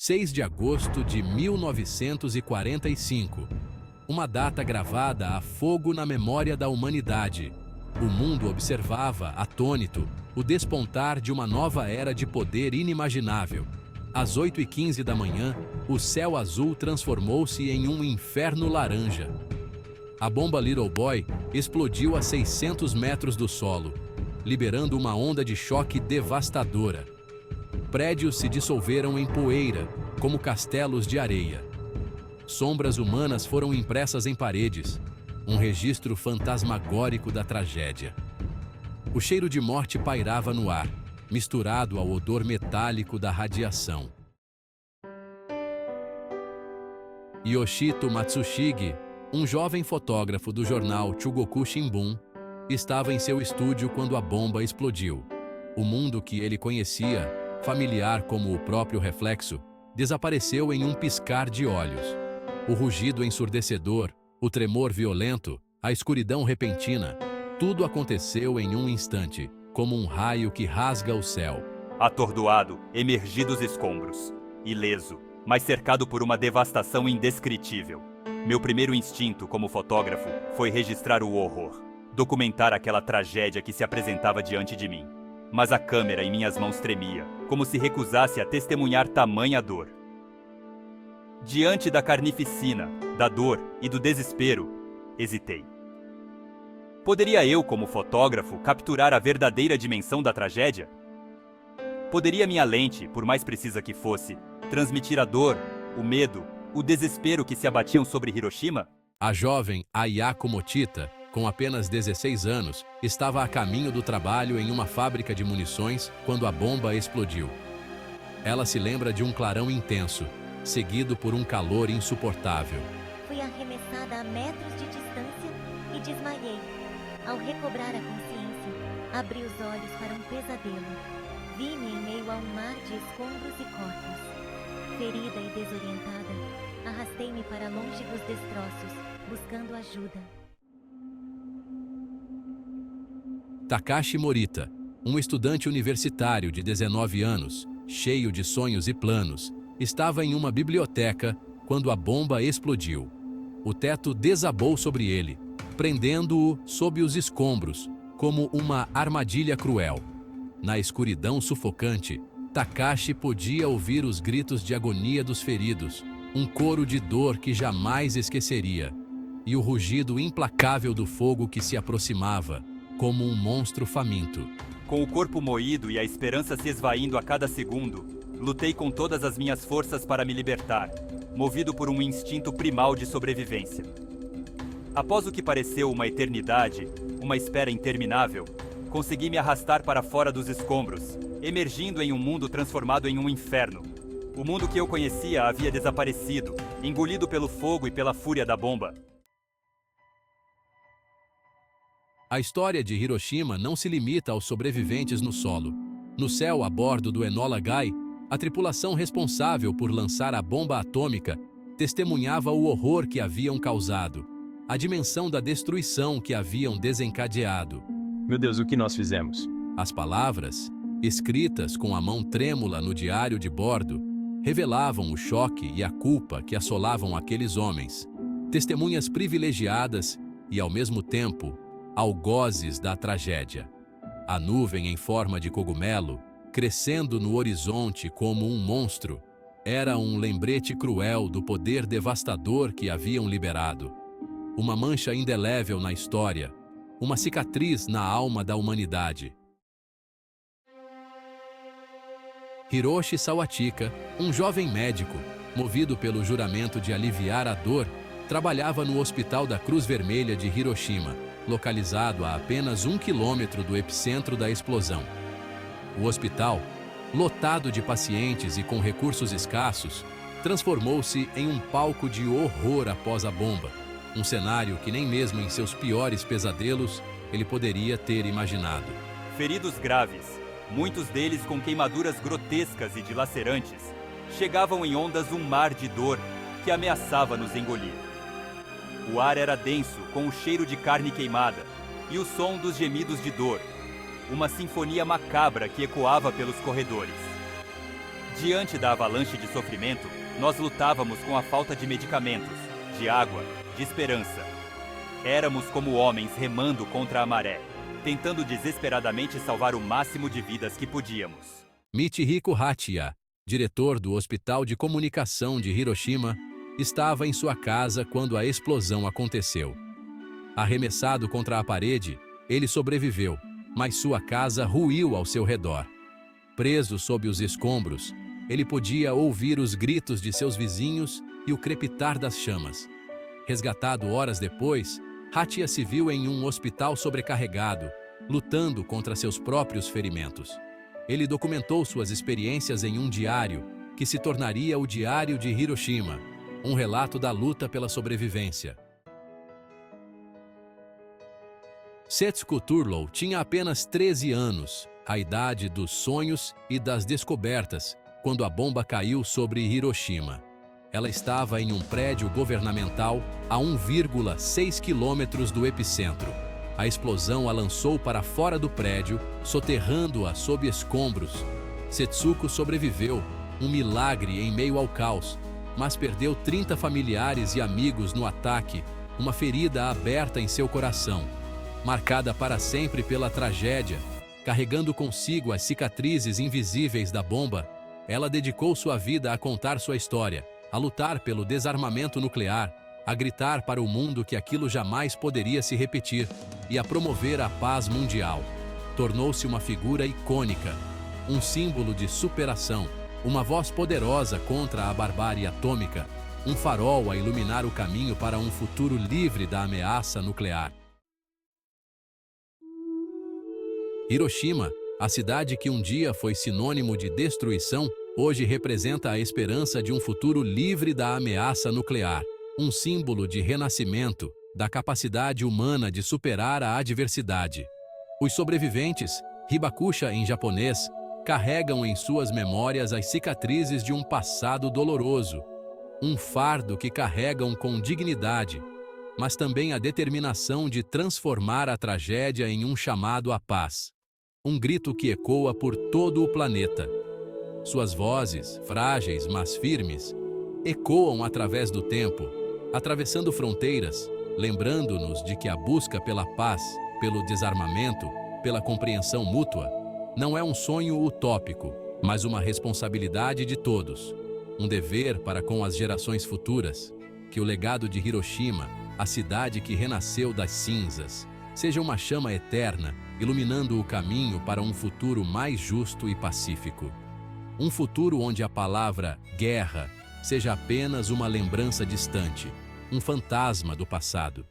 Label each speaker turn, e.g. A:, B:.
A: 6 de agosto de 1945. Uma data gravada a fogo na memória da humanidade. O mundo observava, atônito, o despontar de uma nova era de poder inimaginável. Às 8h15 da manhã, o céu azul transformou-se em um inferno laranja. A bomba Little Boy explodiu a 600 metros do solo, liberando uma onda de choque devastadora. Prédios se dissolveram em poeira, como castelos de areia. Sombras humanas foram impressas em paredes, um registro fantasmagórico da tragédia. O cheiro de morte pairava no ar, misturado ao odor metálico da radiação. Yoshito Matsushige, um jovem fotógrafo do jornal Chugoku Shimbun, estava em seu estúdio quando a bomba explodiu. O mundo que ele conhecia, familiar como o próprio reflexo, desapareceu em um piscar de olhos. O rugido ensurdecedor, o tremor violento, a escuridão repentina, tudo aconteceu em um instante, como um raio que rasga o céu.
B: Atordoado, emergi dos escombros, ileso, mas cercado por uma devastação indescritível. Meu primeiro instinto como fotógrafo foi registrar o horror, documentar aquela tragédia que se apresentava diante de mim. Mas a câmera em minhas mãos tremia, como se recusasse a testemunhar tamanha dor. Diante da carnificina, da dor e do desespero, hesitei. Poderia eu, como fotógrafo, capturar a verdadeira dimensão da tragédia? Poderia minha lente, por mais precisa que fosse, transmitir a dor, o medo, o desespero que se abatiam sobre Hiroshima?
A: A jovem Ayako Mochita, com apenas 16 anos, estava a caminho do trabalho em uma fábrica de munições quando a bomba explodiu. Ela se lembra de um clarão intenso, seguido por um calor insuportável.
C: Fui arremessada a metros de distância e desmaiei. Ao recobrar a consciência, abri os olhos para um pesadelo. Vi-me em meio a um mar de escombros e corpos. Ferida e desorientada, arrastei-me para longe dos destroços, buscando ajuda.
A: Takashi Morita, um estudante universitário de 19 anos, cheio de sonhos e planos, estava em uma biblioteca quando a bomba explodiu. O teto desabou sobre ele, prendendo-o sob os escombros, como uma armadilha cruel. Na escuridão sufocante, Takashi podia ouvir os gritos de agonia dos feridos, um coro de dor que jamais esqueceria, e o rugido implacável do fogo que se aproximava, como um monstro faminto.
B: Com o corpo moído e a esperança se esvaindo a cada segundo, lutei com todas as minhas forças para me libertar, movido por um instinto primal de sobrevivência. Após o que pareceu uma eternidade, uma espera interminável, consegui me arrastar para fora dos escombros, emergindo em um mundo transformado em um inferno. O mundo que eu conhecia havia desaparecido, engolido pelo fogo e pela fúria da bomba.
A: A história de Hiroshima não se limita aos sobreviventes no solo. No céu, a bordo do Enola Gay, a tripulação responsável por lançar a bomba atômica testemunhava o horror que haviam causado, a dimensão da destruição que haviam desencadeado.
D: Meu Deus, o que nós fizemos?
A: As palavras, escritas com a mão trêmula no diário de bordo, revelavam o choque e a culpa que assolavam aqueles homens, testemunhas privilegiadas e, ao mesmo tempo, algozes da tragédia. A nuvem em forma de cogumelo, crescendo no horizonte como um monstro, era um lembrete cruel do poder devastador que haviam liberado. Uma mancha indelével na história, uma cicatriz na alma da humanidade. Hiroshi Sawatika, um jovem médico, movido pelo juramento de aliviar a dor, trabalhava no Hospital da Cruz Vermelha de Hiroshima, localizado a apenas 1 quilômetro do epicentro da explosão. O hospital, lotado de pacientes e com recursos escassos, transformou-se em um palco de horror após a bomba, um cenário que nem mesmo em seus piores pesadelos ele poderia ter imaginado.
B: Feridos graves, muitos deles com queimaduras grotescas e dilacerantes, chegavam em ondas um mar de dor que ameaçava nos engolir. O ar era denso, com o cheiro de carne queimada e o som dos gemidos de dor, uma sinfonia macabra que ecoava pelos corredores. Diante da avalanche de sofrimento, nós lutávamos com a falta de medicamentos, de água, de esperança. Éramos como homens remando contra a maré, tentando desesperadamente salvar o máximo de vidas que podíamos.
A: Michihiko Hachiya, diretor do Hospital de Comunicação de Hiroshima, estava em sua casa quando a explosão aconteceu. Arremessado contra a parede, ele sobreviveu, mas sua casa ruiu ao seu redor. Preso sob os escombros, ele podia ouvir os gritos de seus vizinhos e o crepitar das chamas. Resgatado horas depois, Hachiya se viu em um hospital sobrecarregado, lutando contra seus próprios ferimentos. Ele documentou suas experiências em um diário, que se tornaria o Diário de Hiroshima, um relato da luta pela sobrevivência. Setsuko Turlow tinha apenas 13 anos, a idade dos sonhos e das descobertas, quando a bomba caiu sobre Hiroshima. Ela estava em um prédio governamental a 1,6 quilômetros do epicentro. A explosão a lançou para fora do prédio, soterrando-a sob escombros. Setsuko sobreviveu, um milagre em meio ao caos, mas perdeu 30 familiares e amigos no ataque, uma ferida aberta em seu coração. Marcada para sempre pela tragédia, carregando consigo as cicatrizes invisíveis da bomba, ela dedicou sua vida a contar sua história, a lutar pelo desarmamento nuclear, a gritar para o mundo que aquilo jamais poderia se repetir e a promover a paz mundial. Tornou-se uma figura icônica, um símbolo de superação, uma voz poderosa contra a barbárie atômica, um farol a iluminar o caminho para um futuro livre da ameaça nuclear. Hiroshima, a cidade que um dia foi sinônimo de destruição, hoje representa a esperança de um futuro livre da ameaça nuclear, um símbolo de renascimento, da capacidade humana de superar a adversidade. Os sobreviventes, hibakusha em japonês, carregam em suas memórias as cicatrizes de um passado doloroso, um fardo que carregam com dignidade, mas também a determinação de transformar a tragédia em um chamado à paz. Um grito que ecoa por todo o planeta. Suas vozes, frágeis mas firmes, ecoam através do tempo, atravessando fronteiras, lembrando-nos de que a busca pela paz, pelo desarmamento, pela compreensão mútua, não é um sonho utópico, mas uma responsabilidade de todos, um dever para com as gerações futuras. Que o legado de Hiroshima, a cidade que renasceu das cinzas, seja uma chama eterna, iluminando o caminho para um futuro mais justo e pacífico. Um futuro onde a palavra guerra seja apenas uma lembrança distante, um fantasma do passado.